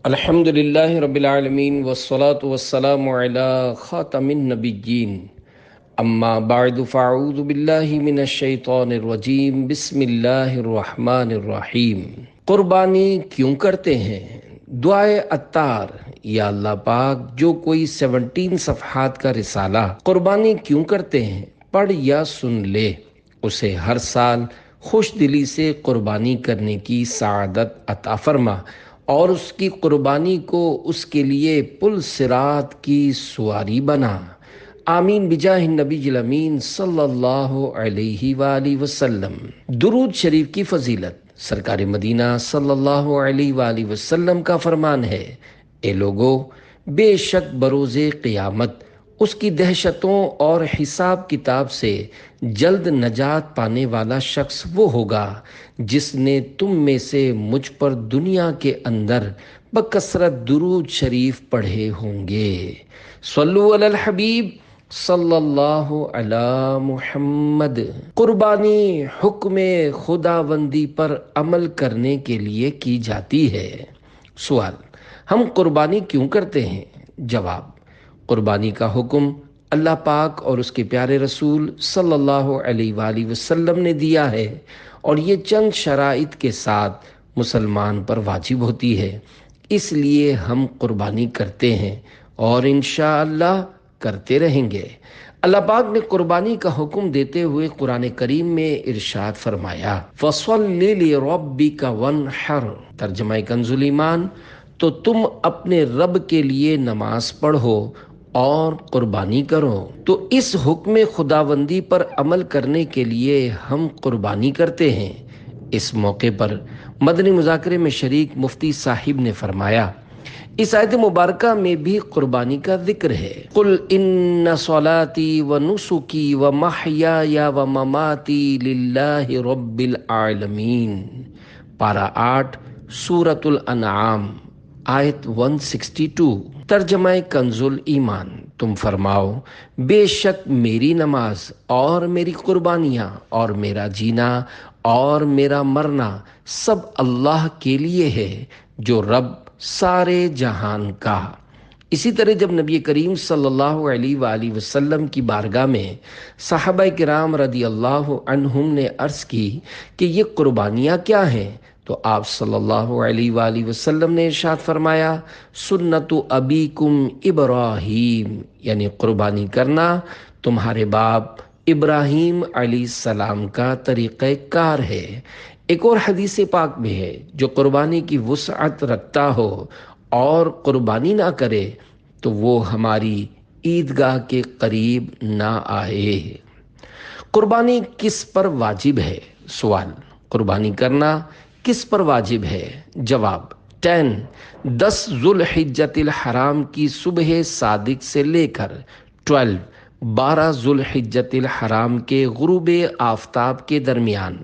الحمدللہ رب العالمین والصلاة والسلام علی خاتم النبیین اما بعد فاعوذ باللہ من الشیطان الرجیم بسم اللہ الرحمن الرحیم۔ قربانی کیوں کرتے ہیں؟ دعائے عطار: یا اللہ پاک، جو کوئی 17 صفحات کا رسالہ قربانی کیوں کرتے ہیں پڑھ یا سن لے، اسے ہر سال خوش دلی سے قربانی کرنے کی سعادت عطا فرما، اور اس کی قربانی کو اس کے لیے پل صراط کی سواری بنا۔ آمین بجاہ النبی الامین صلی اللہ علیہ وآلہ وسلم۔ درود شریف کی فضیلت: سرکار مدینہ صلی اللہ علیہ وآلہ وسلم کا فرمان ہے، اے لوگو، بے شک بروز قیامت اس کی دہشتوں اور حساب کتاب سے جلد نجات پانے والا شخص وہ ہوگا جس نے تم میں سے مجھ پر دنیا کے اندر بکثرت درود شریف پڑھے ہوں گے۔ صلو علی الحبیب صلی اللہ علی محمد۔ قربانی حکم خداوندی پر عمل کرنے کے لیے کی جاتی ہے۔ سوال: ہم قربانی کیوں کرتے ہیں؟ جواب: قربانی کا حکم اللہ پاک اور اس کے پیارے رسول صلی اللہ علیہ وآلہ وسلم نے دیا ہے، اور یہ چند شرائط کے ساتھ مسلمان پر واجب ہوتی ہے، اس لیے ہم قربانی کرتے ہیں اور انشاءاللہ کرتے رہیں گے۔ اللہ پاک نے قربانی کا حکم دیتے ہوئے قرآن کریم میں ارشاد فرمایا، فَصَلِّ لِرَبِّكَ وَانْحَرْ۔ ترجمہ کنز ایمان: تو تم اپنے رب کے لیے نماز پڑھو اور قربانی کرو۔ تو اس حکم خداوندی پر عمل کرنے کے لیے ہم قربانی کرتے ہیں۔ اس موقع پر مدنی مذاکرے میں شریک مفتی صاحب نے فرمایا، اس آیت مبارکہ میں بھی قربانی کا ذکر ہے۔ قل ان صلاتی و نسکی و محیای و مماتی للہ رب العالمین۔ پارہ 8 سورۃ الانعام آیت 162۔ ترجمہ کنز ایمان: تم فرماؤ، بے شک میری نماز اور میری قربانیاں اور میرا جینا اور میرا مرنا سب اللہ کے لیے ہے، جو رب سارے جہان کا۔ اسی طرح جب نبی کریم صلی اللہ علیہ وآلہ وسلم کی بارگاہ میں صحابہ کرام رضی اللہ عنہم نے عرض کی کہ یہ قربانیاں کیا ہیں، تو آپ صلی اللہ علیہ وآلہ وسلم نے ارشاد فرمایا، سنت ابیکم ابراہیم، یعنی قربانی کرنا تمہارے باپ ابراہیم علیہ السلام کا طریقہ کار ہے۔ ایک اور حدیث پاک میں ہے، جو قربانی کی وسعت رکھتا ہو اور قربانی نہ کرے تو وہ ہماری عیدگاہ کے قریب نہ آئے۔ قربانی کس پر واجب ہے؟ سوال: قربانی کرنا کس پر واجب ہے؟ جواب: 10 ذوالحجۃ الحرام کی صبح صادق سے لے کر 12 ذوالحجۃ الحرام کے غروب آفتاب کے درمیان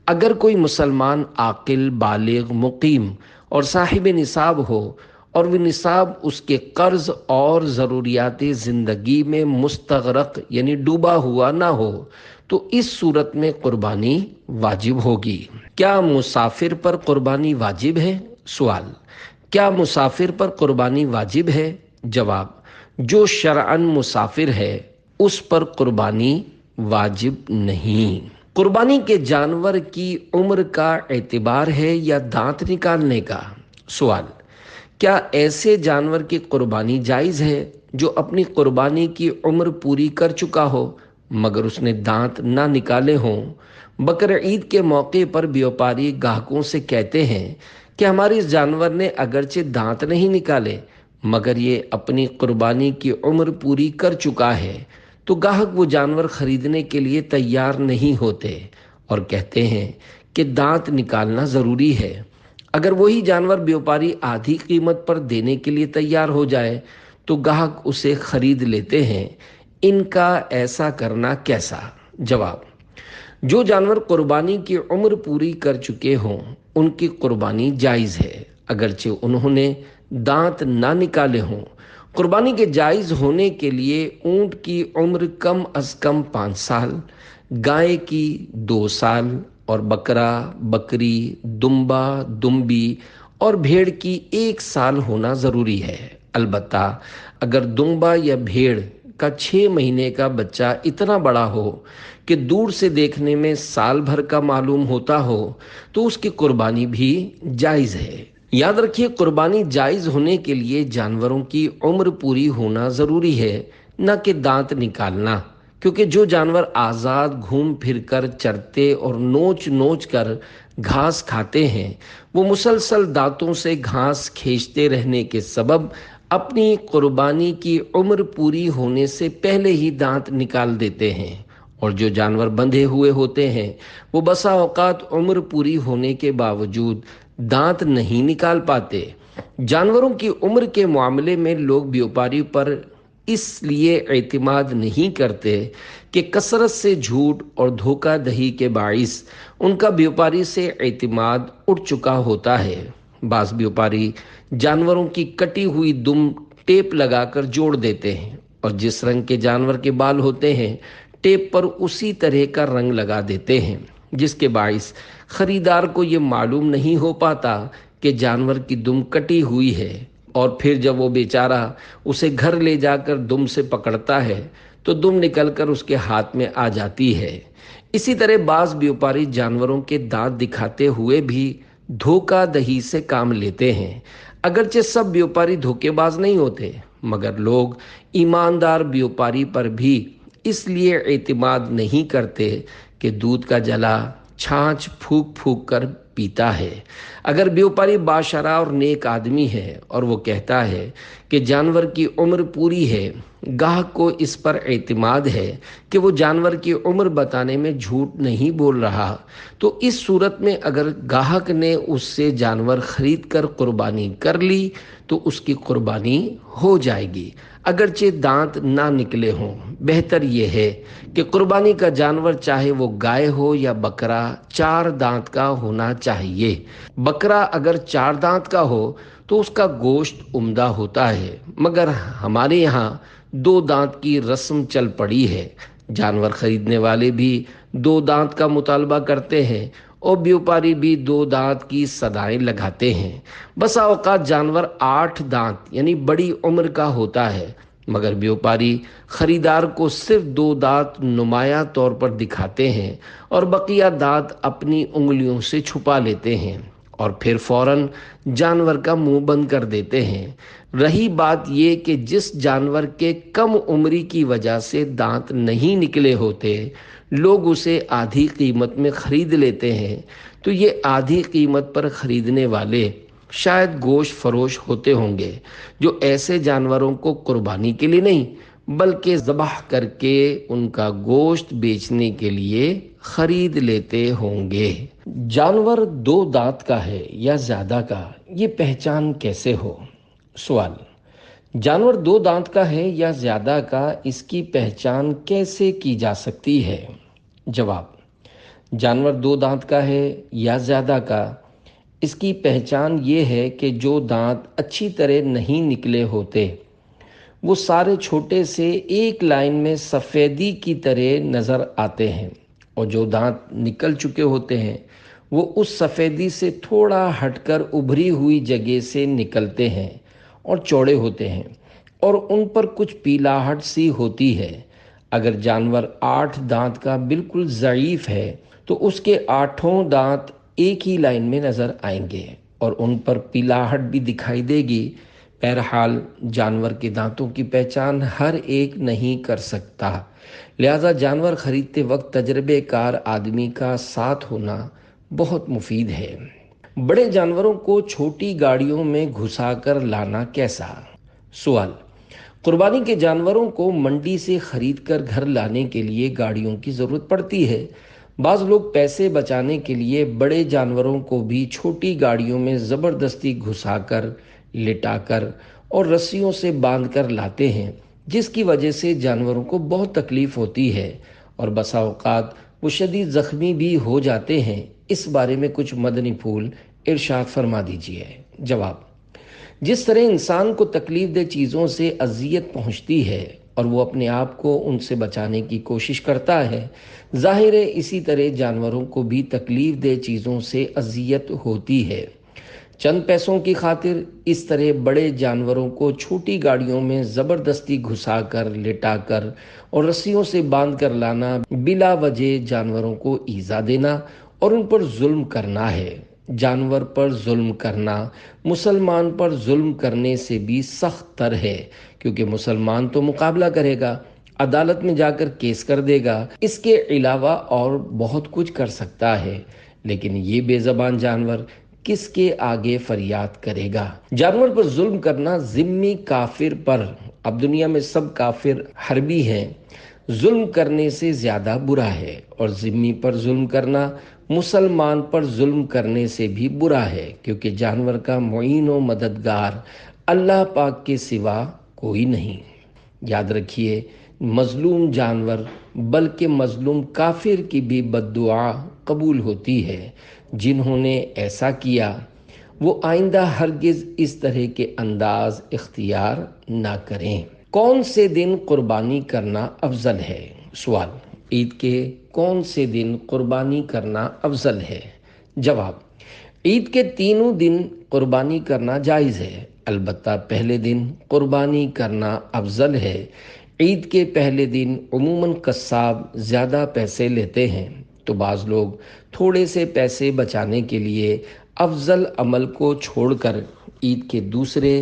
اگر کوئی مسلمان عاقل، بالغ، مقیم اور صاحب نصاب ہو اور وہ نصاب اس کے قرض اور ضروریات زندگی میں مستغرق یعنی ڈوبا ہوا نہ ہو تو اس صورت میں قربانی واجب ہوگی۔ کیا مسافر پر قربانی واجب ہے؟ سوال: کیا مسافر پر قربانی واجب ہے؟ جواب: جو شرعاً مسافر ہے اس پر قربانی واجب نہیں۔ قربانی کے جانور کی عمر کا اعتبار ہے یا دانت نکالنے کا؟ سوال: کیا ایسے جانور کی قربانی جائز ہے جو اپنی قربانی کی عمر پوری کر چکا ہو مگر اس نے دانت نہ نکالے ہوں؟ بقرعید کے موقع پر بیوپاری گاہکوں سے کہتے ہیں کہ ہمارے اس جانور نے اگرچہ دانت نہیں نکالے مگر یہ اپنی قربانی کی عمر پوری کر چکا ہے، تو گاہک وہ جانور خریدنے کے لیے تیار نہیں ہوتے اور کہتے ہیں کہ دانت نکالنا ضروری ہے۔ اگر وہی جانور بیوپاری آدھی قیمت پر دینے کے لیے تیار ہو جائے تو گاہک اسے خرید لیتے ہیں۔ ان کا ایسا کرنا کیسا؟ جواب: جو جانور قربانی کی عمر پوری کر چکے ہوں ان کی قربانی جائز ہے اگرچہ انہوں نے دانت نہ نکالے ہوں۔ قربانی کے جائز ہونے کے لیے اونٹ کی عمر کم از کم 5 سال، گائے کی 2 سال اور بکرا، بکری، دمبا، دمبی اور بھیڑ کی 1 سال ہونا ضروری ہے۔ البتہ اگر دمبا یا بھیڑ کا 6 مہینے کا بچہ اتنا بڑا ہو کہ دور سے دیکھنے میں سال بھر کا معلوم ہوتا ہو تو اس کی قربانی بھی جائز ہے۔ یاد رکھیے، قربانی جائز ہونے کے لیے جانوروں کی عمر پوری ہونا ضروری ہے، نہ کہ دانت نکالنا، کیونکہ جو جانور آزاد گھوم پھر کر چرتے اور نوچ نوچ کر گھاس کھاتے ہیں وہ مسلسل دانتوں سے گھاس کھینچتے رہنے کے سبب اپنی قربانی کی عمر پوری ہونے سے پہلے ہی دانت نکال دیتے ہیں، اور جو جانور بندھے ہوئے ہوتے ہیں وہ بسا اوقات عمر پوری ہونے کے باوجود دانت نہیں نکال پاتے۔ جانوروں کی عمر کے معاملے میں لوگ بیوپاری پر اس لیے اعتماد نہیں کرتے کہ کثرت سے جھوٹ اور دھوکہ دہی کے باعث ان کا بیوپاری سے اعتماد اٹھ چکا ہوتا ہے۔ بعض بیوپاری جانوروں کی کٹی ہوئی دم ٹیپ لگا کر جوڑ دیتے ہیں، اور جس رنگ کے جانور کے بال ہوتے ہیں ٹیپ پر اسی طرح کا رنگ لگا دیتے ہیں، جس کے باعث خریدار کو یہ معلوم نہیں ہو پاتا کہ جانور کی دم کٹی ہوئی ہے، اور پھر جب وہ بیچارہ اسے گھر لے جا کر دم سے پکڑتا ہے تو دم نکل کر اس کے ہاتھ میں آ جاتی ہے۔ اسی طرح بعض بیوپاری جانوروں کے دانت دکھاتے ہوئے بھی دھوکہ دہی سے کام لیتے ہیں۔ اگرچہ سب بیوپاری دھوکے باز نہیں ہوتے، مگر لوگ ایماندار بیوپاری پر بھی اس لیے اعتماد نہیں کرتے کہ دودھ کا جلا چھاچھ پھونک پھونک کر پیتا ہے۔ اگر بیوپاری باشرع اور نیک آدمی ہے اور وہ کہتا ہے کہ جانور کی عمر پوری ہے، گاہک کو اس پر اعتماد ہے کہ وہ جانور کی عمر بتانے میں جھوٹ نہیں بول رہا، تو اس صورت میں اگر گاہک نے اس سے جانور خرید کر قربانی کر لی تو اس کی قربانی ہو جائے گی، اگرچہ دانت نہ نکلے ہوں۔ بہتر یہ ہے کہ قربانی کا جانور چاہے وہ گائے ہو یا بکرا 4 دانت کا ہونا چاہیے۔ بکرا اگر 4 دانت کا ہو تو اس کا گوشت عمدہ ہوتا ہے، مگر ہمارے یہاں 2 دانت کی رسم چل پڑی ہے۔ جانور خریدنے والے بھی 2 دانت کا مطالبہ کرتے ہیں اور بیوپاری بھی 2 دانت کی صدائیں لگاتے ہیں۔ بسا اوقات جانور 8 دانت یعنی بڑی عمر کا ہوتا ہے، مگر بیوپاری خریدار کو صرف 2 دانت نمایاں طور پر دکھاتے ہیں اور بقیہ دانت اپنی انگلیوں سے چھپا لیتے ہیں، اور پھر فوراً جانور کا منہ بند کر دیتے ہیں۔ رہی بات یہ کہ جس جانور کے کم عمری کی وجہ سے دانت نہیں نکلے ہوتے لوگ اسے آدھی قیمت میں خرید لیتے ہیں، تو یہ آدھی قیمت پر خریدنے والے شاید گوشت فروش ہوتے ہوں گے جو ایسے جانوروں کو قربانی کے لیے نہیں بلکہ ذبح کر کے ان کا گوشت بیچنے کے لیے خرید لیتے ہوں گے۔ جانور 2 دانت کا ہے یا زیادہ کا، یہ پہچان کیسے ہو؟ سوال: جانور 2 دانت کا ہے یا زیادہ کا، اس کی پہچان کیسے کی جا سکتی ہے؟ جواب: جانور 2 دانت کا ہے یا زیادہ کا، اس کی پہچان یہ ہے کہ جو دانت اچھی طرح نہیں نکلے ہوتے وہ سارے چھوٹے سے ایک لائن میں سفیدی کی طرح نظر آتے ہیں، اور جو دانت نکل چکے ہوتے ہیں وہ اس سفیدی سے تھوڑا ہٹ کر ابھری ہوئی جگہ سے نکلتے ہیں اور چوڑے ہوتے ہیں، اور ان پر کچھ پیلاہٹ سی ہوتی ہے۔ اگر جانور 8 دانت کا بالکل ضعیف ہے تو اس کے 8 دانت ایک ہی لائن میں نظر آئیں گے اور ان پر پیلاہٹ بھی دکھائی دے گی۔ بہرحال جانور کے دانتوں کی پہچان ہر ایک نہیں کر سکتا، لہذا جانور خریدتے وقت تجربے کار آدمی کا ساتھ ہونا بہت مفید ہے۔ بڑے جانوروں کو چھوٹی گاڑیوں میں گھسا کر لانا کیسا؟ سوال: قربانی کے جانوروں کو منڈی سے خرید کر گھر لانے کے لیے گاڑیوں کی ضرورت پڑتی ہے۔ بعض لوگ پیسے بچانے کے لیے بڑے جانوروں کو بھی چھوٹی گاڑیوں میں زبردستی گھسا کر، لٹا کر اور رسیوں سے باندھ کر لاتے ہیں، جس کی وجہ سے جانوروں کو بہت تکلیف ہوتی ہے اور بسا اوقات وہ شدید زخمی بھی ہو جاتے ہیں۔ اس بارے میں کچھ مدنی پھول ارشاد فرما دیجیے۔ جواب: جس طرح انسان کو تکلیف دہ چیزوں سے اذیت پہنچتی ہے اور وہ اپنے آپ کو ان سے بچانے کی کوشش کرتا ہے، ظاہر ہے اسی طرح جانوروں کو بھی تکلیف دہ چیزوں سے اذیت ہوتی ہے۔ چند پیسوں کی خاطر اس طرح بڑے جانوروں کو چھوٹی گاڑیوں میں زبردستی گھسا کر، لٹا کر اور رسیوں سے باندھ کر لانا، بلا وجہ جانوروں کو ایذا دینا اور ان پر ظلم کرنا ہے۔ جانور پر ظلم کرنا مسلمان پر ظلم کرنے سے بھی سخت تر ہے، کیونکہ مسلمان تو مقابلہ کرے گا، عدالت میں جا کر کیس کر دے گا، اس کے علاوہ اور بہت کچھ کر سکتا ہے، لیکن یہ بے زبان جانور کس کے آگے فریاد کرے گا؟ جانور پر ظلم کرنا ذمی کافر پر، اب دنیا میں سب کافر حربی ہیں، ظلم کرنے سے زیادہ برا ہے، اور ذمی پر ظلم کرنا مسلمان پر ظلم کرنے سے بھی برا ہے، کیونکہ جانور کا معین و مددگار اللہ پاک کے سوا کوئی نہیں۔ یاد رکھیے، مظلوم جانور بلکہ مظلوم کافر کی بھی بد دعا قبول ہوتی ہے۔ جنہوں نے ایسا کیا وہ آئندہ ہرگز اس طرح کے انداز اختیار نہ کریں۔ کون سے دن قربانی کرنا افضل ہے؟ سوال: عید کے کون سے دن قربانی کرنا افضل ہے؟ جواب: عید کے تینوں دن قربانی کرنا جائز ہے، البتہ پہلے دن قربانی کرنا افضل ہے۔ عید کے پہلے دن عموماً قصاب زیادہ پیسے لیتے ہیں، تو بعض لوگ تھوڑے سے پیسے بچانے کے لیے افضل عمل کو چھوڑ کر عید کے دوسرے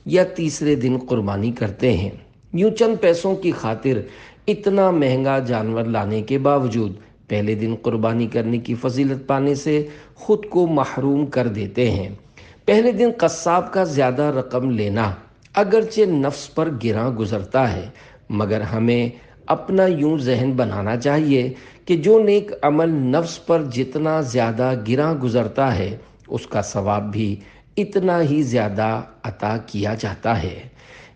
یا تیسرے دن قربانی کرتے ہیں۔ یوں چند پیسوں کی خاطر اتنا مہنگا جانور لانے کے باوجود پہلے دن قربانی کرنے کی فضیلت پانے سے خود کو محروم کر دیتے ہیں۔ پہلے دن قصاب کا زیادہ رقم لینا اگرچہ نفس پر گراں گزرتا ہے، مگر ہمیں اپنا یوں ذہن بنانا چاہیے کہ جو نیک عمل نفس پر جتنا زیادہ گراں گزرتا ہے، اس کا ثواب بھی اتنا ہی زیادہ عطا کیا جاتا ہے۔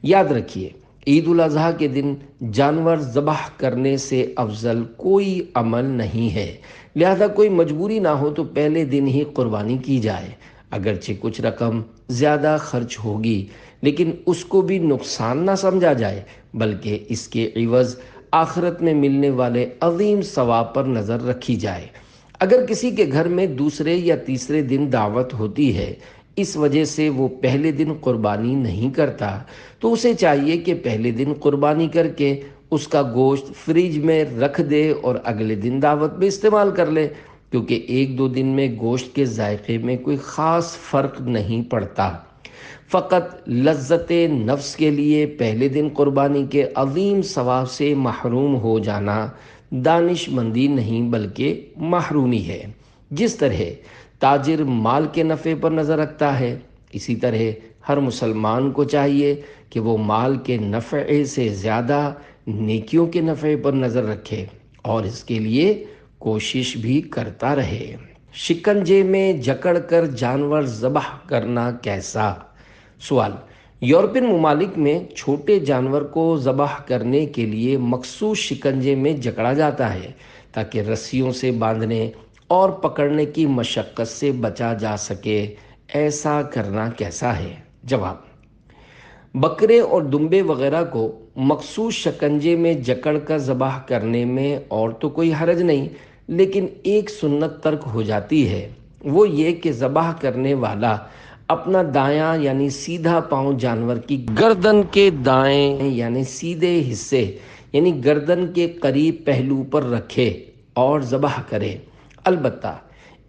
یاد رکھیے، عید الاضحیٰ کے دن جانور ذبح کرنے سے افضل کوئی عمل نہیں ہے، لہذا کوئی مجبوری نہ ہو تو پہلے دن ہی قربانی کی جائے۔ اگرچہ کچھ رقم زیادہ خرچ ہوگی، لیکن اس کو بھی نقصان نہ سمجھا جائے، بلکہ اس کے عوض آخرت میں ملنے والے عظیم ثواب پر نظر رکھی جائے۔ اگر کسی کے گھر میں دوسرے یا تیسرے دن دعوت ہوتی ہے، اس وجہ سے وہ پہلے دن قربانی نہیں کرتا، تو اسے چاہیے کہ پہلے دن قربانی کر کے اس کا گوشت فریج میں رکھ دے اور اگلے دن دعوت میں استعمال کر لے، کیونکہ ایک دو دن میں گوشت کے ذائقے میں کوئی خاص فرق نہیں پڑتا۔ فقط لذت نفس کے لیے پہلے دن قربانی کے عظیم ثواب سے محروم ہو جانا دانش مندی نہیں بلکہ محرومی ہے۔ جس طرح تاجر مال کے نفع پر نظر رکھتا ہے، اسی طرح ہر مسلمان کو چاہیے کہ وہ مال کے نفع سے زیادہ نیکیوں کے نفع پر نظر رکھے اور اس کے لیے کوشش بھی کرتا رہے۔ شکنجے میں جکڑ کر جانور ذبح کرنا کیسا؟ سوال: یورپین ممالک میں چھوٹے جانور کو ذبح کرنے کے لیے مخصوص شکنجے میں جکڑا جاتا ہے تاکہ رسیوں سے باندھنے اور پکڑنے کی مشقت سے بچا جا سکے۔ ایسا کرنا کیسا ہے؟ جواب: بکرے اور دمبے وغیرہ کو مخصوص شکنجے میں جکڑ کر ذبح کرنے میں اور تو کوئی حرج نہیں، لیکن ایک سنت ترک ہو جاتی ہے، وہ یہ کہ ذبح کرنے والا اپنا دایاں یعنی سیدھا پاؤں جانور کی گردن کے دائیں یعنی سیدھے حصے یعنی گردن کے قریب پہلو پر رکھے اور ذبح کرے۔ البتہ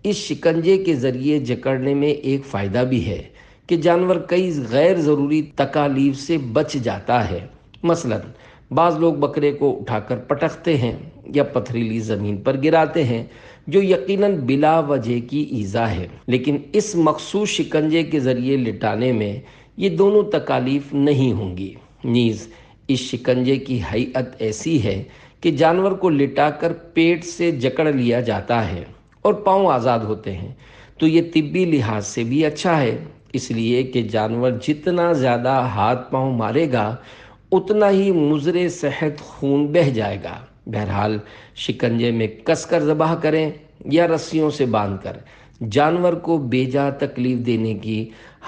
اس شکنجے کے ذریعے جکڑنے میں ایک فائدہ بھی ہے کہ جانور کئی غیر ضروری تکالیف سے بچ جاتا ہے۔ مثلا بعض لوگ بکرے کو اٹھا کر پٹکتے ہیں یا پتھریلی زمین پر گراتے ہیں، جو یقیناً بلا وجہ کی ایذا ہے، لیکن اس مخصوص شکنجے کے ذریعے لٹانے میں یہ دونوں تکالیف نہیں ہوں گی۔ نیز اس شکنجے کی ہیئت ایسی ہے کہ جانور کو لٹا کر پیٹ سے جکڑ لیا جاتا ہے اور پاؤں آزاد ہوتے ہیں، تو یہ طبی لحاظ سے بھی اچھا ہے، اس لیے کہ جانور جتنا زیادہ ہاتھ پاؤں مارے گا اتنا ہی مضر صحت خون بہہ جائے گا۔ بہرحال شکنجے میں کس کر ذبح کریں یا رسیوں سے باندھ کر، جانور کو بیجا تکلیف دینے کی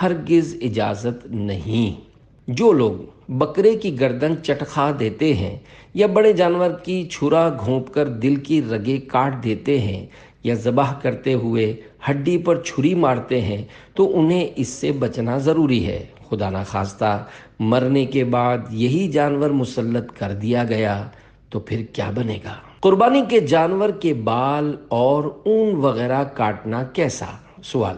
ہرگز اجازت نہیں۔ جو لوگ بکرے کی گردن چٹخا دیتے ہیں یا بڑے جانور کی چھرا گھونپ کر دل کی رگیں کاٹ دیتے ہیں یا ذبح کرتے ہوئے ہڈی پر چھری مارتے ہیں تو انہیں اس سے بچنا ضروری ہے۔ خدا نخواستہ مرنے کے بعد یہی جانور مسلط کر دیا گیا تو پھر کیا بنے گا؟ قربانی کے جانور کے بال اور اون وغیرہ کاٹنا کیسا؟ سوال: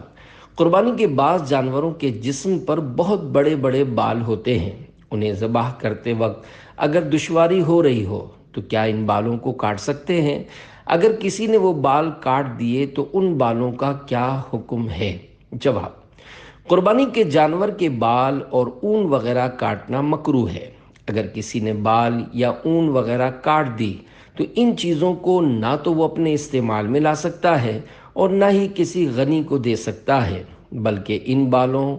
قربانی کے بعض جانوروں کے جسم پر بہت بڑے بڑے بال ہوتے ہیں۔ انہیں ذبح کرتے وقت اگر دشواری ہو رہی ہو تو کیا ان بالوں کو کاٹ سکتے ہیں؟ اگر کسی نے وہ بال کاٹ دیے تو ان بالوں کا کیا حکم ہے؟ جواب: قربانی کے جانور کے بال اور اون وغیرہ کاٹنا مکروہ ہے۔ اگر کسی نے بال یا اون وغیرہ کاٹ دی تو ان چیزوں کو نہ تو وہ اپنے استعمال میں لا سکتا ہے اور نہ ہی کسی غنی کو دے سکتا ہے، بلکہ ان بالوں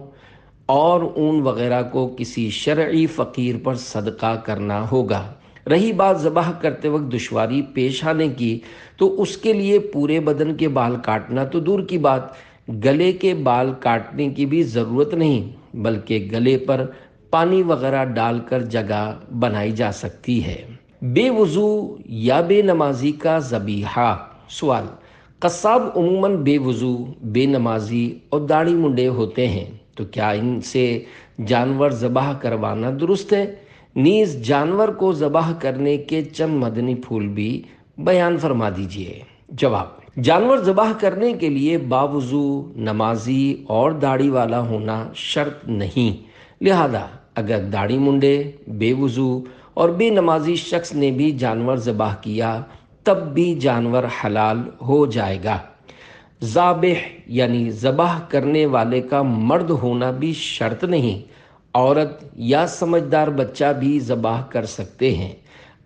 اور اون وغیرہ کو کسی شرعی فقیر پر صدقہ کرنا ہوگا۔ رہی بات ذبح کرتے وقت دشواری پیش آنے کی، تو اس کے لیے پورے بدن کے بال کاٹنا تو دور کی بات، گلے کے بال کاٹنے کی بھی ضرورت نہیں، بلکہ گلے پر پانی وغیرہ ڈال کر جگہ بنائی جا سکتی ہے۔ بے وضو یا بے نمازی کا ذبیحہ۔ سوال: قصاب عموماً بے وضو، بے نمازی اور داڑھی منڈے ہوتے ہیں، تو کیا ان سے جانور ذبح کروانا درست ہے؟ نیز جانور کو ذبح کرنے کے چند مدنی پھول بھی بیان فرما دیجیے۔ جواب: جانور ذبح کرنے کے لیے باوضو، نمازی اور داڑھی والا ہونا شرط نہیں، لہذا اگر داڑھی منڈے، بے وضو اور بے نمازی شخص نے بھی جانور ذبح کیا تب بھی جانور حلال ہو جائے گا۔ ذابح یعنی ذبح کرنے والے کا مرد ہونا بھی شرط نہیں، عورت یا سمجھدار بچہ بھی ذبح کر سکتے ہیں،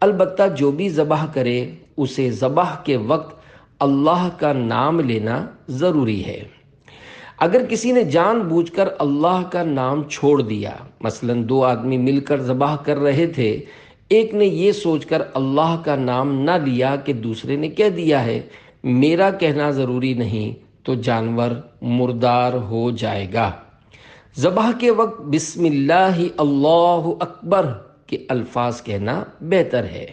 البتہ جو بھی ذبح کرے اسے ذبح کے وقت اللہ کا نام لینا ضروری ہے۔ اگر کسی نے جان بوجھ کر اللہ کا نام چھوڑ دیا، مثلا دو آدمی مل کر ذبح کر رہے تھے، ایک نے یہ سوچ کر اللہ کا نام نہ لیا کہ دوسرے نے کہہ دیا ہے میرا کہنا ضروری نہیں، تو جانور مردار ہو جائے گا۔ ذبح کے وقت بسم اللہ اللہ اکبر کے الفاظ کہنا بہتر ہے،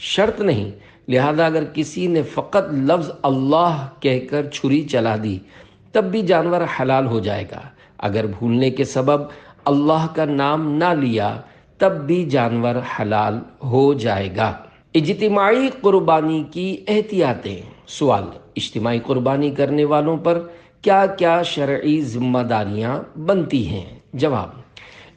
شرط نہیں، لہذا اگر کسی نے فقط لفظ اللہ کہہ کر چھری چلا دی تب بھی جانور حلال ہو جائے گا۔ اگر بھولنے کے سبب اللہ کا نام نہ لیا تب بھی جانور حلال ہو جائے گا۔ اجتماعی قربانی کی احتیاطیں۔ سوال: اجتماعی قربانی کرنے والوں پر کیا کیا شرعی ذمہ داریاں بنتی ہیں؟ جواب: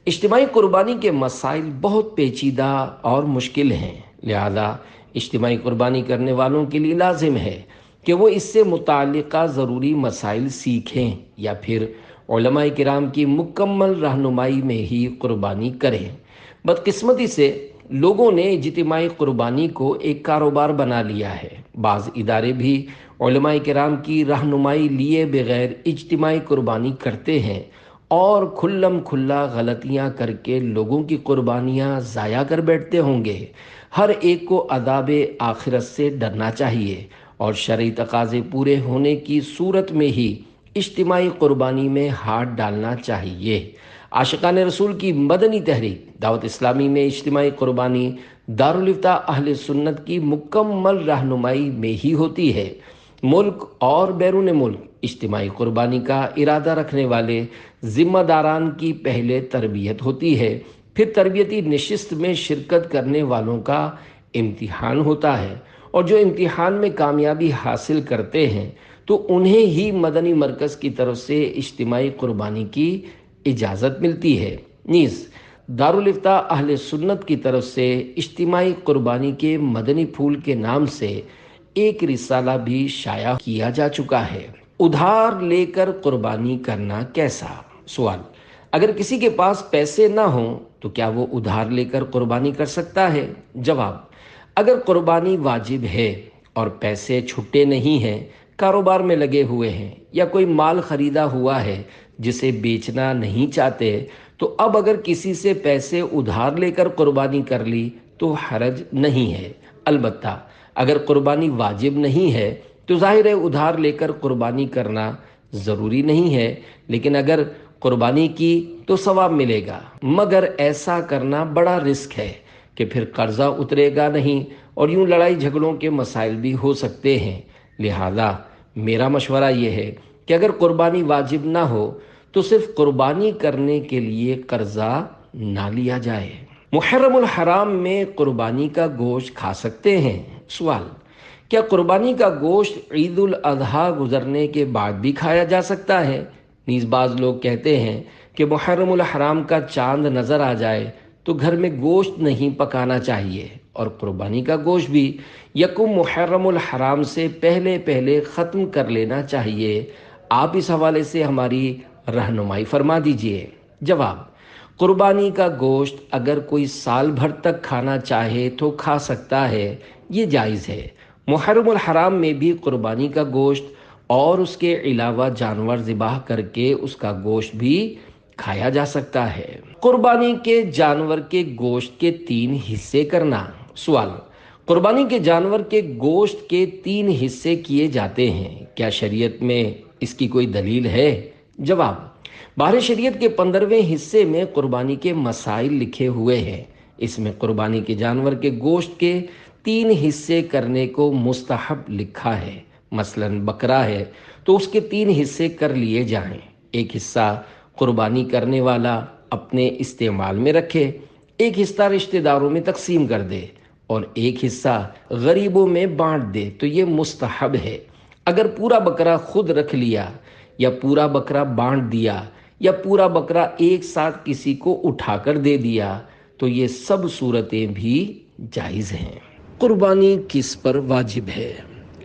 اجتماعی قربانی کے مسائل بہت پیچیدہ اور مشکل ہیں، لہذا اجتماعی قربانی کرنے والوں کے لیے لازم ہے کہ وہ اس سے متعلقہ ضروری مسائل سیکھیں یا پھر علماء کرام کی مکمل رہنمائی میں ہی قربانی کریں۔ بدقسمتی سے لوگوں نے اجتماعی قربانی کو ایک کاروبار بنا لیا ہے۔ بعض ادارے بھی علماء کرام کی رہنمائی لیے بغیر اجتماعی قربانی کرتے ہیں اور کھلم کھلا غلطیاں کر کے لوگوں کی قربانیاں ضائع کر بیٹھتے ہوں گے۔ ہر ایک کو عذاب آخرت سے ڈرنا چاہیے اور شرعی تقاضے پورے ہونے کی صورت میں ہی اجتماعی قربانی میں ہاتھ ڈالنا چاہیے۔ عاشقان رسول کی مدنی تحریک دعوت اسلامی میں اجتماعی قربانی دارالفتاح اہل سنت کی مکمل رہنمائی میں ہی ہوتی ہے۔ ملک اور بیرون ملک اجتماعی قربانی کا ارادہ رکھنے والے ذمہ داران کی پہلے تربیت ہوتی ہے، پھر تربیتی نشست میں شرکت کرنے والوں کا امتحان ہوتا ہے، اور جو امتحان میں کامیابی حاصل کرتے ہیں تو انہیں ہی مدنی مرکز کی طرف سے اجتماعی قربانی کی اجازت ملتی ہے۔ نیز دارالفتاح اہل سنت کی طرف سے اجتماعی قربانی کے مدنی پھول کے نام سے ایک رسالہ بھی شائع کیا جا چکا ہے۔ ادھار لے کر قربانی کرنا کیسا؟ سوال: اگر کسی کے پاس پیسے نہ ہوں تو کیا وہ ادھار لے کر قربانی کر سکتا ہے؟ جواب: اگر قربانی واجب ہے اور پیسے چھٹے نہیں ہیں، کاروبار میں لگے ہوئے ہیں یا کوئی مال خریدا ہوا ہے جسے بیچنا نہیں چاہتے، تو اب اگر کسی سے پیسے ادھار لے کر قربانی کر لی تو حرج نہیں ہے۔ البتہ اگر قربانی واجب نہیں ہے تو ظاہر ہے ادھار لے کر قربانی کرنا ضروری نہیں ہے، لیکن اگر قربانی کی تو ثواب ملے گا، مگر ایسا کرنا بڑا رسک ہے کہ پھر قرضہ اترے گا نہیں اور یوں لڑائی جھگڑوں کے مسائل بھی ہو سکتے ہیں۔ لہذا میرا مشورہ یہ ہے کہ اگر قربانی واجب نہ ہو تو صرف قربانی کرنے کے لیے قرضہ نہ لیا جائے۔ محرم الحرام میں قربانی کا گوشت کھا سکتے ہیں؟ سوال: کیا قربانی کا گوشت عید الاضحیٰ گزرنے کے بعد بھی کھایا جا سکتا ہے؟ نیز بعض لوگ کہتے ہیں کہ محرم الحرام کا چاند نظر آ جائے تو گھر میں گوشت نہیں پکانا چاہیے اور قربانی کا گوشت بھی یکم محرم الحرام سے پہلے ختم کر لینا چاہیے۔ آپ اس حوالے سے ہماری رہنمائی فرما دیجئے۔ جواب: قربانی کا گوشت اگر کوئی سال بھر تک کھانا چاہے تو کھا سکتا ہے، یہ جائز ہے۔ محرم الحرام میں بھی قربانی کا گوشت اور اس کے علاوہ جانور ذبح کر کے اس کا گوشت بھی کھایا جا سکتا ہے۔ قربانی کے جانور کے گوشت کے 3 حصے کرنا۔ سوال: قربانی کے جانور کے گوشت کے 3 حصے کیے جاتے ہیں، کیا شریعت میں اس کی کوئی دلیل ہے؟ جواب: بارے شریعت کے 15ویں حصے میں قربانی کے مسائل لکھے ہوئے ہیں۔ اس میں قربانی کے جانور کے گوشت کے 3 حصے کرنے کو مستحب لکھا ہے۔ مثلا بکرا ہے تو اس کے 3 حصے کر لیے جائیں۔ ایک حصہ قربانی کرنے والا اپنے استعمال میں رکھے، ایک حصہ رشتہ داروں میں تقسیم کر دے اور ایک حصہ غریبوں میں بانٹ دے تو یہ مستحب ہے۔ اگر پورا بکرا خود رکھ لیا یا پورا بکرا بانٹ دیا یا پورا بکرا ایک ساتھ کسی کو اٹھا کر دے دیا تو یہ سب صورتیں بھی جائز ہیں۔ قربانی کس پر واجب ہے؟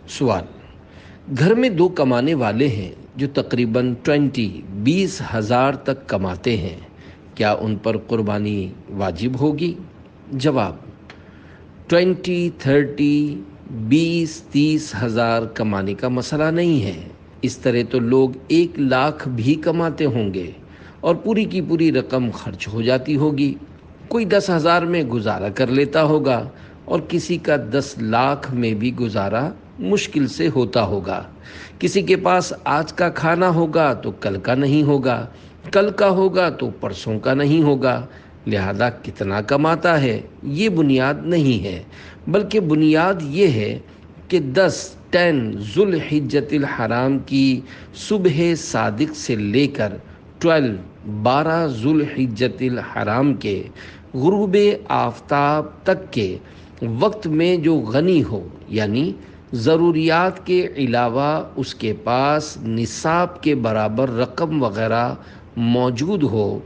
سوال: گھر میں 2 کمانے والے ہیں جو تقریباً 20 ہزار تک کماتے ہیں، کیا ان پر قربانی واجب ہوگی؟ جواب: 20 ہزار کمانے کا مسئلہ نہیں ہے۔ اس طرح تو لوگ 1 لاکھ بھی کماتے ہوں گے اور پوری کی پوری رقم خرچ ہو جاتی ہوگی۔ کوئی 10,000 میں گزارا کر لیتا ہوگا اور کسی کا 10 لاکھ میں بھی گزارا مشکل سے ہوتا ہوگا۔ کسی کے پاس آج کا کھانا ہوگا تو کل کا نہیں ہوگا، کل کا ہوگا تو پرسوں کا نہیں ہوگا، لہذا کتنا کماتا ہے یہ بنیاد نہیں ہے، بلکہ بنیاد یہ ہے کہ 10 ذوالحجۃ الحرام کی صبح صادق سے لے کر 12 ذوالحجۃ الحرام کے غروب آفتاب تک کے وقت میں جو غنی ہو، یعنی ضروریات کے علاوہ اس کے پاس نصاب کے برابر رقم وغیرہ موجود ہو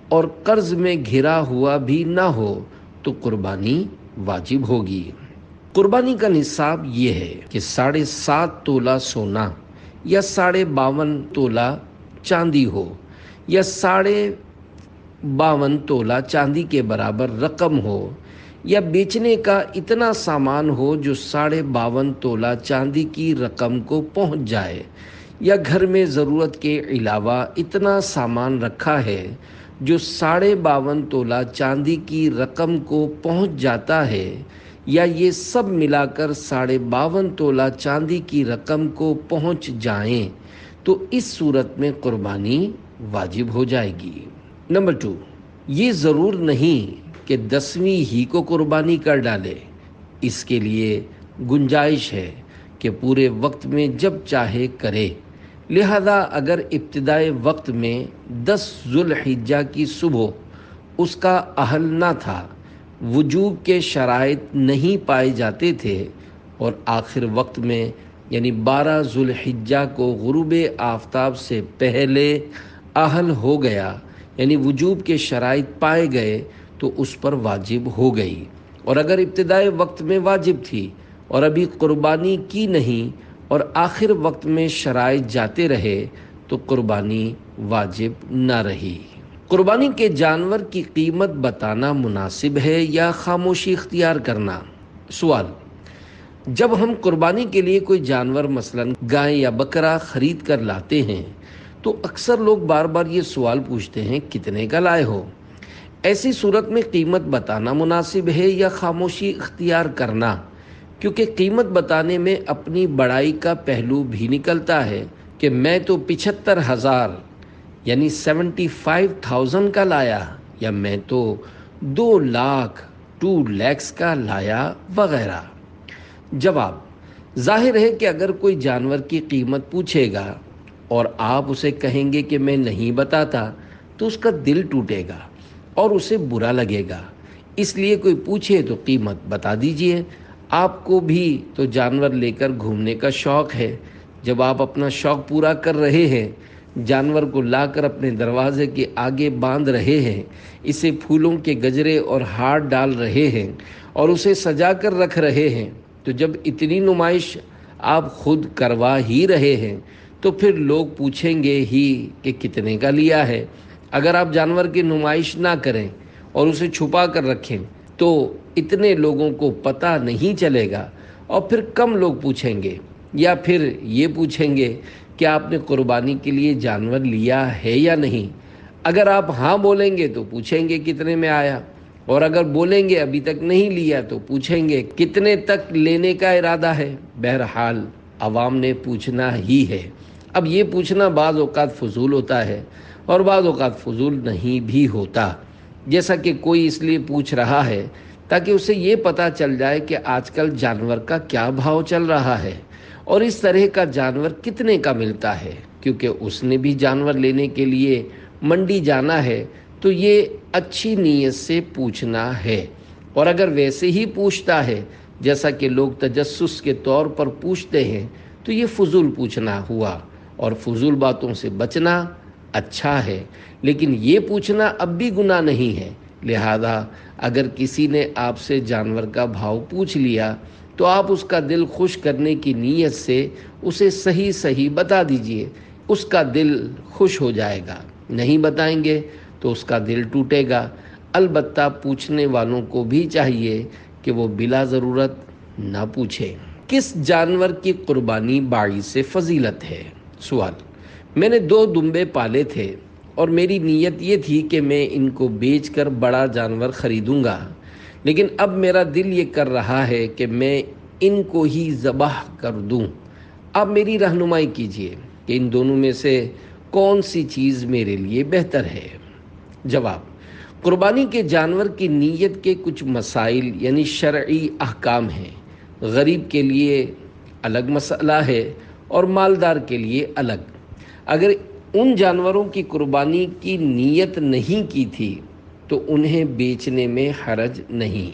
اور قرض میں گھرا ہوا بھی نہ ہو تو قربانی واجب ہوگی۔ قربانی کا نصاب یہ ہے کہ 7.5 تولہ سونا یا 52.5 تولہ چاندی ہو یا 52.5 تولہ چاندی کے برابر رقم ہو یا بیچنے کا اتنا سامان ہو جو 52.5 تولہ چاندی کی رقم کو پہنچ جائے، یا گھر میں ضرورت کے علاوہ اتنا سامان رکھا ہے جو 52.5 تولہ چاندی کی رقم کو پہنچ جاتا ہے، یا یہ سب ملا کر 52.5 تولہ چاندی کی رقم کو پہنچ جائیں تو اس صورت میں قربانی واجب ہو جائے گی۔ نمبر 2، یہ ضرور نہیں کہ 10ویں ہی کو قربانی کر ڈالے، اس کے لیے گنجائش ہے کہ پورے وقت میں جب چاہے کرے۔ لہذا اگر ابتدائے وقت میں 10 ذوالحجہ کی صبح اس کا اہل نہ تھا، وجوب کے شرائط نہیں پائے جاتے تھے، اور آخر وقت میں یعنی 12 ذوالحجہ کو غروب آفتاب سے پہلے اہل ہو گیا، یعنی وجوب کے شرائط پائے گئے تو اس پر واجب ہو گئی۔ اور اگر ابتدائے وقت میں واجب تھی اور ابھی قربانی کی نہیں اور آخر وقت میں شرائط جاتے رہے تو قربانی واجب نہ رہی۔ قربانی کے جانور کی قیمت بتانا مناسب ہے یا خاموشی اختیار کرنا؟ سوال: جب ہم قربانی کے لیے کوئی جانور مثلا گائے یا بکرا خرید کر لاتے ہیں تو اکثر لوگ بار بار یہ سوال پوچھتے ہیں کتنے کا لائے ہو؟ ایسی صورت میں قیمت بتانا مناسب ہے یا خاموشی اختیار کرنا؟ کیونکہ قیمت بتانے میں اپنی بڑائی کا پہلو بھی نکلتا ہے کہ میں تو 75,000 یعنی 75,000 کا لایا، یا میں تو 2 لاکھ کا لایا وغیرہ۔ جواب: ظاہر ہے کہ اگر کوئی جانور کی قیمت پوچھے گا اور آپ اسے کہیں گے کہ میں نہیں بتاتا تو اس کا دل ٹوٹے گا اور اسے برا لگے گا۔ اس لیے کوئی پوچھے تو قیمت بتا دیجئے۔ آپ کو بھی تو جانور لے کر گھومنے کا شوق ہے۔ جب آپ اپنا شوق پورا کر رہے ہیں، جانور کو لا کر اپنے دروازے کے آگے باندھ رہے ہیں، اسے پھولوں کے گجرے اور ہار ڈال رہے ہیں اور اسے سجا کر رکھ رہے ہیں، تو جب اتنی نمائش آپ خود کروا ہی رہے ہیں تو پھر لوگ پوچھیں گے ہی کہ کتنے کا لیا ہے۔ اگر آپ جانور کی نمائش نہ کریں اور اسے چھپا کر رکھیں تو اتنے لوگوں کو پتہ نہیں چلے گا اور پھر کم لوگ پوچھیں گے، یا پھر یہ پوچھیں گے کہ آپ نے قربانی کے لیے جانور لیا ہے یا نہیں۔ اگر آپ ہاں بولیں گے تو پوچھیں گے کتنے میں آیا، اور اگر بولیں گے ابھی تک نہیں لیا تو پوچھیں گے کتنے تک لینے کا ارادہ ہے۔ بہرحال عوام نے پوچھنا ہی ہے۔ اب یہ پوچھنا بعض اوقات فضول ہوتا ہے اور بعض اوقات فضول نہیں بھی ہوتا، جیسا کہ کوئی اس لیے پوچھ رہا ہے تاکہ اسے یہ پتہ چل جائے کہ آج کل جانور کا کیا بھاؤ چل رہا ہے اور اس طرح کا جانور کتنے کا ملتا ہے، کیونکہ اس نے بھی جانور لینے کے لیے منڈی جانا ہے۔ تو یہ اچھی نیت سے پوچھنا ہے، اور اگر ویسے ہی پوچھتا ہے جیسا کہ لوگ تجسس کے طور پر پوچھتے ہیں تو یہ فضول پوچھنا ہوا، اور فضول باتوں سے بچنا اچھا ہے، لیکن یہ پوچھنا اب بھی گناہ نہیں ہے۔ لہذا اگر کسی نے آپ سے جانور کا بھاؤ پوچھ لیا تو آپ اس کا دل خوش کرنے کی نیت سے اسے صحیح صحیح بتا دیجئے، اس کا دل خوش ہو جائے گا۔ نہیں بتائیں گے تو اس کا دل ٹوٹے گا۔ البتہ پوچھنے والوں کو بھی چاہیے کہ وہ بلا ضرورت نہ پوچھیں۔ کس جانور کی قربانی باعث فضیلت ہے؟ سوال: میں نے 2 دمبے پالے تھے اور میری نیت یہ تھی کہ میں ان کو بیچ کر بڑا جانور خریدوں گا، لیکن اب میرا دل یہ کر رہا ہے کہ میں ان کو ہی ذبح کر دوں۔ آپ میری رہنمائی کیجیے کہ ان دونوں میں سے کون سی چیز میرے لیے بہتر ہے؟ جواب: قربانی کے جانور کی نیت کے کچھ مسائل یعنی شرعی احکام ہیں۔ غریب کے لیے الگ مسئلہ ہے اور مالدار کے لیے الگ۔ اگر ان جانوروں کی قربانی کی نیت نہیں کی تھی تو انہیں بیچنے میں حرج نہیں،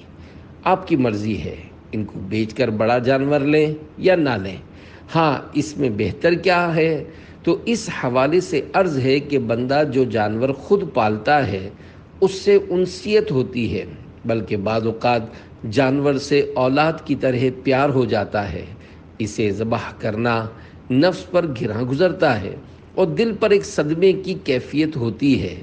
آپ کی مرضی ہے، ان کو بیچ کر بڑا جانور لیں یا نہ لیں۔ ہاں، اس میں بہتر کیا ہے؟ تو اس حوالے سے عرض ہے کہ بندہ جو جانور خود پالتا ہے اس سے انسیت ہوتی ہے، بلکہ بعض اوقات جانور سے اولاد کی طرح پیار ہو جاتا ہے۔ اسے ذبح کرنا نفس پر گھرا گزرتا ہے اور دل پر ایک صدمے کی کیفیت ہوتی ہے۔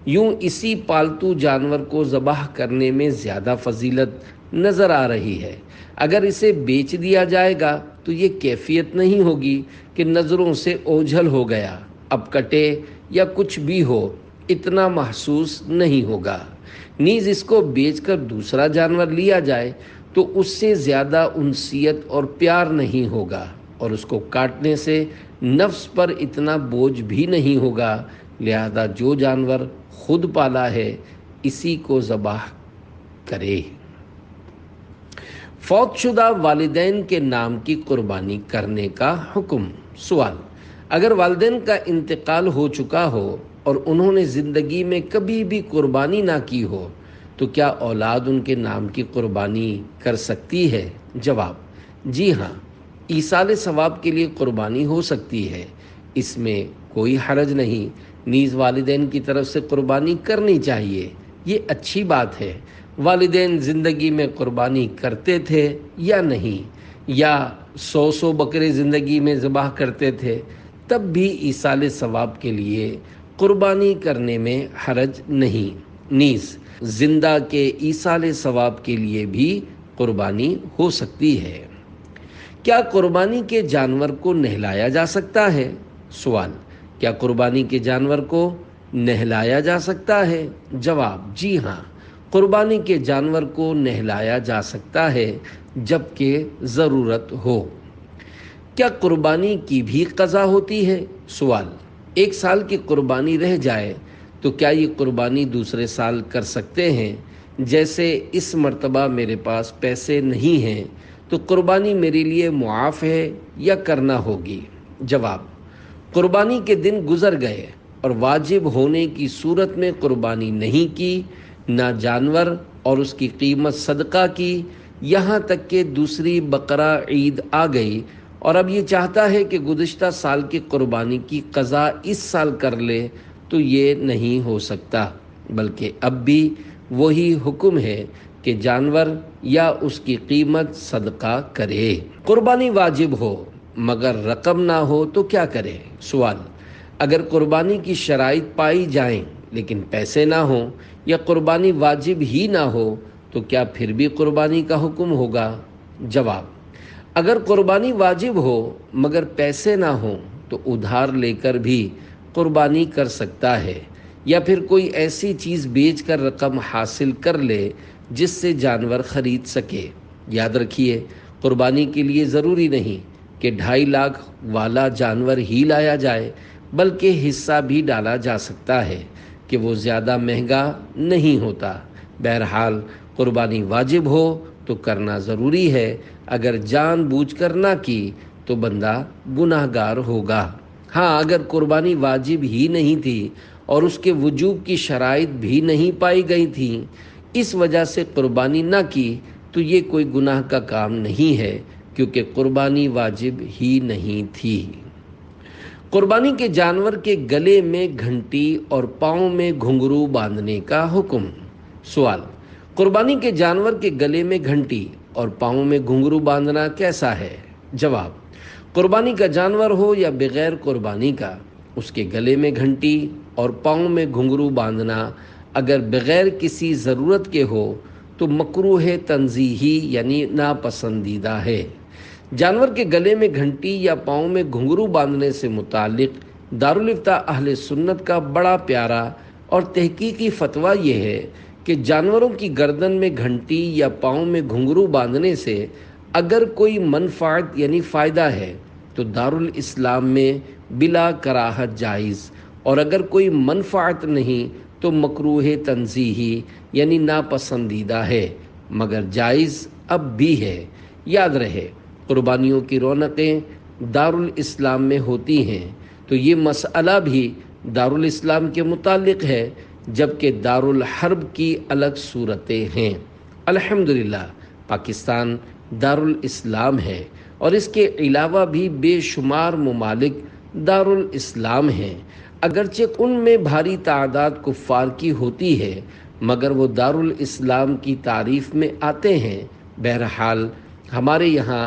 یوں اسی پالتو جانور کو ذبح کرنے میں زیادہ فضیلت نظر آ رہی ہے۔ اگر اسے بیچ دیا جائے گا تو یہ کیفیت نہیں ہوگی کہ نظروں سے اوجھل ہو گیا، اب کٹے یا کچھ بھی ہو، اتنا محسوس نہیں ہوگا۔ نیز اس کو بیچ کر دوسرا جانور لیا جائے تو اس سے زیادہ انسیت اور پیار نہیں ہوگا، اور اس کو کاٹنے سے نفس پر اتنا بوجھ بھی نہیں ہوگا۔ لہذا جو جانور خود پالا ہے اسی کو ذبح کرے۔ فوت شدہ والدین کے نام کی قربانی کرنے کا حکم۔ سوال: اگر والدین کا انتقال ہو چکا ہو اور انہوں نے زندگی میں کبھی بھی قربانی نہ کی ہو تو کیا اولاد ان کے نام کی قربانی کر سکتی ہے؟ جواب: جی ہاں، ایصال ثواب کے لیے قربانی ہو سکتی ہے، اس میں کوئی حرج نہیں۔ نیز والدین کی طرف سے قربانی کرنی چاہیے، یہ اچھی بات ہے۔ والدین زندگی میں قربانی کرتے تھے یا نہیں، یا 100 بکرے زندگی میں ذبح کرتے تھے، تب بھی ایصال ثواب کے لیے قربانی کرنے میں حرج نہیں۔ نیز زندہ کے ایصال ثواب کے لیے بھی قربانی ہو سکتی ہے۔ کیا قربانی کے جانور کو نہلایا جا سکتا ہے؟ سوال: کیا قربانی کے جانور کو نہلایا جا سکتا ہے؟ جواب: جی ہاں، قربانی کے جانور کو نہلایا جا سکتا ہے جب کہ ضرورت ہو۔ کیا قربانی کی بھی قضا ہوتی ہے؟ سوال: 1 سال کی قربانی رہ جائے تو کیا یہ قربانی دوسرے سال کر سکتے ہیں؟ جیسے اس مرتبہ میرے پاس پیسے نہیں ہیں تو قربانی میرے لیے معاف ہے یا کرنا ہوگی؟ جواب: قربانی کے دن گزر گئے اور واجب ہونے کی صورت میں قربانی نہیں کی، نہ جانور اور اس کی قیمت صدقہ کی، یہاں تک کہ دوسری بقرہ عید آ گئی اور اب یہ چاہتا ہے کہ گزشتہ سال کی قربانی کی قضا اس سال کر لے، تو یہ نہیں ہو سکتا، بلکہ اب بھی وہی حکم ہے کہ جانور یا اس کی قیمت صدقہ کرے۔ قربانی واجب ہو مگر رقم نہ ہو تو کیا کرے؟ سوال: اگر قربانی کی شرائط پائی جائیں لیکن پیسے نہ ہوں یا قربانی واجب ہی نہ ہو تو کیا پھر بھی قربانی کا حکم ہوگا؟ جواب: اگر قربانی واجب ہو مگر پیسے نہ ہوں تو ادھار لے کر بھی قربانی کر سکتا ہے، یا پھر کوئی ایسی چیز بیچ کر رقم حاصل کر لے جس سے جانور خرید سکے۔ یاد رکھیے، قربانی کے لیے ضروری نہیں کہ 2.5 لاکھ والا جانور ہی لایا جائے، بلکہ حصہ بھی ڈالا جا سکتا ہے کہ وہ زیادہ مہنگا نہیں ہوتا۔ بہرحال قربانی واجب ہو تو کرنا ضروری ہے، اگر جان بوجھ کر نہ کی تو بندہ گناہ گار ہوگا۔ ہاں، اگر قربانی واجب ہی نہیں تھی اور اس کے وجوب کی شرائط بھی نہیں پائی گئی تھیں، اس وجہ سے قربانی نہ کی تو یہ کوئی گناہ کا کام نہیں ہے، کیونکہ قربانی واجب ہی نہیں تھی۔ قربانی کے جانور کے گلے میں گھنٹی اور پاؤں میں گھنگرو باندھنے کا حکم۔ سوال: قربانی کے جانور کے گلے میں گھنٹی اور پاؤں میں گھنگرو باندھنا کیسا ہے؟ جواب: قربانی کا جانور ہو یا بغیر قربانی کا، اس کے گلے میں گھنٹی اور پاؤں میں گھنگرو باندھنا اگر بغیر کسی ضرورت کے ہو تو مکروہ تنزیہی یعنی ناپسندیدہ ہے۔ جانور کے گلے میں گھنٹی یا پاؤں میں گھنگرو باندھنے سے متعلق دارالافتاء اہل سنت کا بڑا پیارا اور تحقیقی فتویٰ یہ ہے کہ جانوروں کی گردن میں گھنٹی یا پاؤں میں گھنگرو باندھنے سے اگر کوئی منفعت یعنی فائدہ ہے تو دارالاسلام میں بلا کراہت جائز، اور اگر کوئی منفعت نہیں تو مکروہ تنزیہی یعنی ناپسندیدہ ہے، مگر جائز اب بھی ہے۔ یاد رہے، قربانیوں کی رونقیں دارالاسلام میں ہوتی ہیں، تو یہ مسئلہ بھی دارالاسلام کے متعلق ہے، جبکہ دارالحرب کی الگ صورتیں ہیں۔ الحمدللہ پاکستان دارالاسلام ہے اور اس کے علاوہ بھی بے شمار ممالک دارالاسلام ہیں، اگرچہ ان میں بھاری تعداد کفار کی ہوتی ہے، مگر وہ دارالاسلام کی تعریف میں آتے ہیں۔ بہرحال ہمارے یہاں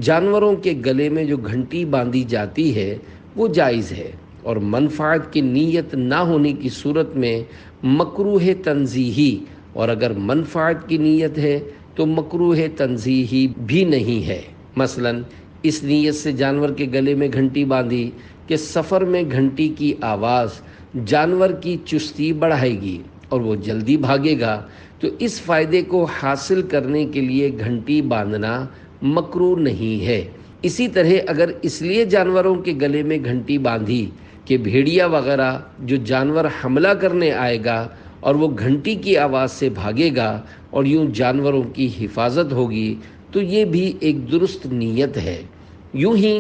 جانوروں کے گلے میں جو گھنٹی باندھی جاتی ہے وہ جائز ہے، اور منفعت کی نیت نہ ہونے کی صورت میں مکروہ تنزیہی، اور اگر منفعت کی نیت ہے تو مکروہ تنزیہی بھی نہیں ہے۔ مثلا اس نیت سے جانور کے گلے میں گھنٹی باندھی کہ سفر میں گھنٹی کی آواز جانور کی چستی بڑھائے گی اور وہ جلدی بھاگے گا، تو اس فائدے کو حاصل کرنے کے لیے گھنٹی باندھنا مکروہ نہیں ہے۔ اسی طرح اگر اس لیے جانوروں کے گلے میں گھنٹی باندھی کہ بھیڑیا وغیرہ جو جانور حملہ کرنے آئے گا اور وہ گھنٹی کی آواز سے بھاگے گا اور یوں جانوروں کی حفاظت ہوگی، تو یہ بھی ایک درست نیت ہے۔ یوں ہی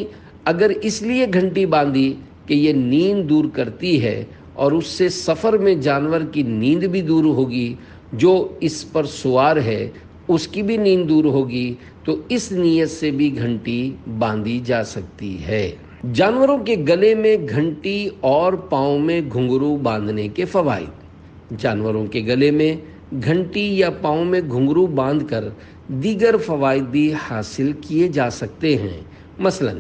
اگر اس لیے گھنٹی باندھی کہ یہ نیند دور کرتی ہے اور اس سے سفر میں جانور کی نیند بھی دور ہوگی، جو اس پر سوار ہے اس کی بھی نیند دور ہوگی، تو اس نیت سے بھی گھنٹی باندھی جا سکتی ہے۔ جانوروں کے گلے میں گھنٹی اور پاؤں میں گھنگرو باندھنے کے فوائد۔ جانوروں کے گلے میں گھنٹی یا پاؤں میں گھنگرو باندھ کر دیگر فوائد بھی حاصل کیے جا سکتے ہیں۔ مثلا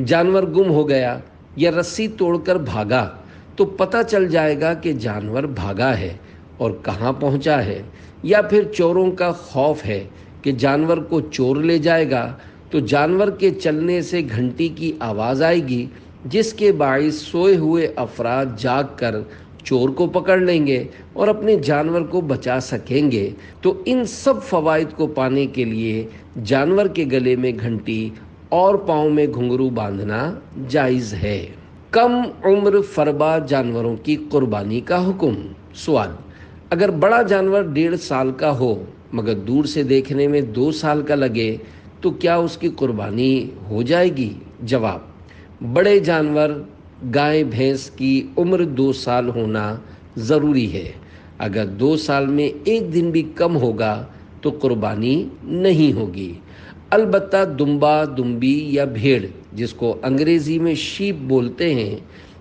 جانور گم ہو گیا یا رسی توڑ کر بھاگا تو پتہ چل جائے گا کہ جانور بھاگا ہے اور کہاں پہنچا ہے، یا پھر چوروں کا خوف ہے کہ جانور کو چور لے جائے گا، تو جانور کے چلنے سے گھنٹی کی آواز آئے گی، جس کے باعث سوئے ہوئے افراد جاگ کر چور کو پکڑ لیں گے اور اپنے جانور کو بچا سکیں گے۔ تو ان سب فوائد کو پانے کے لیے جانور کے گلے میں گھنٹی اور پاؤں میں گھنگرو باندھنا جائز ہے۔ کم عمر فربا جانوروں کی قربانی کا حکم۔ سوال: اگر بڑا جانور 1.5 سال کا ہو مگر دور سے دیکھنے میں 2 سال کا لگے تو کیا اس کی قربانی ہو جائے گی؟ جواب: بڑے جانور گائے بھینس کی عمر 2 سال ہونا ضروری ہے۔ اگر 2 سال میں 1 دن بھی کم ہوگا تو قربانی نہیں ہوگی۔ البتہ دمبا، دمبی یا بھیڑ، جس کو انگریزی میں شیپ بولتے ہیں،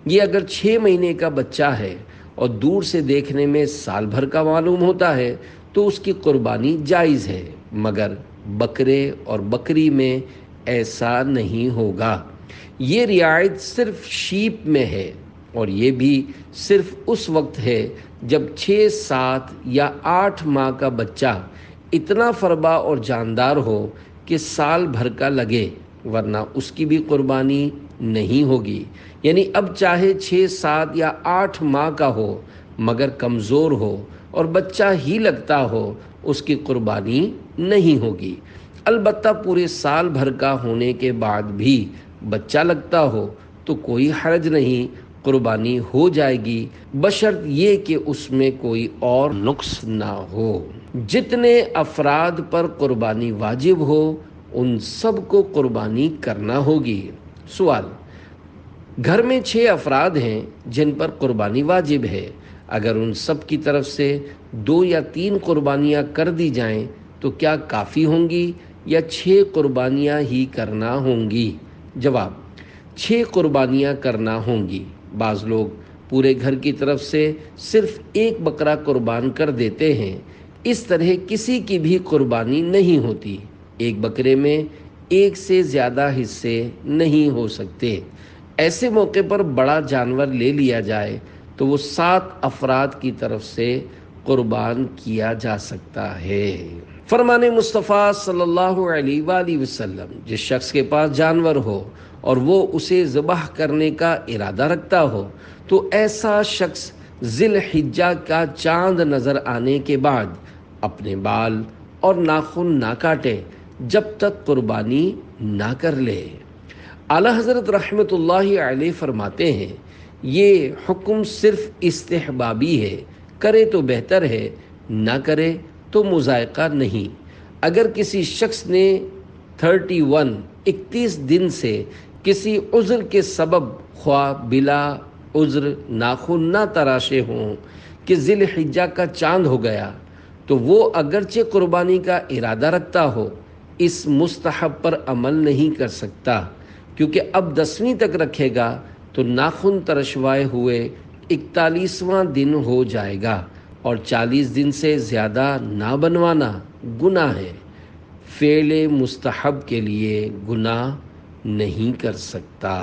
یہ اگر 6 مہینے کا بچہ ہے اور دور سے دیکھنے میں سال بھر کا معلوم ہوتا ہے تو اس کی قربانی جائز ہے، مگر بکرے اور بکری میں ایسا نہیں ہوگا۔ یہ رعایت صرف شیپ میں ہے، اور یہ بھی صرف اس وقت ہے جب 6، 7 یا 8 ماہ کا بچہ اتنا فربا اور جاندار ہو کہ سال بھر کا لگے، ورنہ اس کی بھی قربانی نہیں ہوگی۔ یعنی اب چاہے 6، 7 یا 8 ماہ کا ہو مگر کمزور ہو اور بچہ ہی لگتا ہو، اس کی قربانی نہیں ہوگی۔ البتہ پورے سال بھر کا ہونے کے بعد بھی بچہ لگتا ہو تو کوئی حرج نہیں، قربانی ہو جائے گی، بشرط یہ کہ اس میں کوئی اور نقص نہ ہو۔ جتنے افراد پر قربانی واجب ہو ان سب کو قربانی کرنا ہوگی۔ سوال: گھر میں 6 افراد ہیں جن پر قربانی واجب ہے، اگر ان سب کی طرف سے 2 یا 3 قربانیاں کر دی جائیں تو کیا کافی ہوں گی یا 6 قربانیاں ہی کرنا ہوں گی؟ جواب: 6 قربانیاں کرنا ہوں گی۔ بعض لوگ پورے گھر کی طرف سے صرف 1 بکرا قربان کر دیتے ہیں، اس طرح کسی کی بھی قربانی نہیں ہوتی۔ ایک بکرے میں 1 سے زیادہ حصے نہیں ہو سکتے۔ ایسے موقع پر بڑا جانور لے لیا جائے تو وہ 7 افراد کی طرف سے قربان کیا جا سکتا ہے۔ فرمان مصطفیٰ صلی اللہ علیہ وآلہ وسلم: جس شخص کے پاس جانور ہو اور وہ اسے ذبح کرنے کا ارادہ رکھتا ہو تو ایسا شخص ذی الحجہ کا چاند نظر آنے کے بعد اپنے بال اور ناخن نہ کاٹے جب تک قربانی نہ کر لے۔ اعلیٰ حضرت رحمۃ اللہ علیہ فرماتے ہیں، یہ حکم صرف استحبابی ہے، کرے تو بہتر ہے، نہ کرے تو مضائقہ نہیں۔ اگر کسی شخص نے 31 دن سے کسی عذر کے سبب خواہ بلا عذر ناخن نہ تراشے ہوں کہ ذی الحجہ کا چاند ہو گیا تو وہ اگرچہ قربانی کا ارادہ رکھتا ہو اس مستحب پر عمل نہیں کر سکتا، کیونکہ اب 10ویں تک رکھے گا تو ناخن ترشوائے ہوئے 41واں دن ہو جائے گا، اور 40 دن سے زیادہ نہ بنوانا گناہ ہے۔ فعل مستحب کے لیے گناہ نہیں کر سکتا۔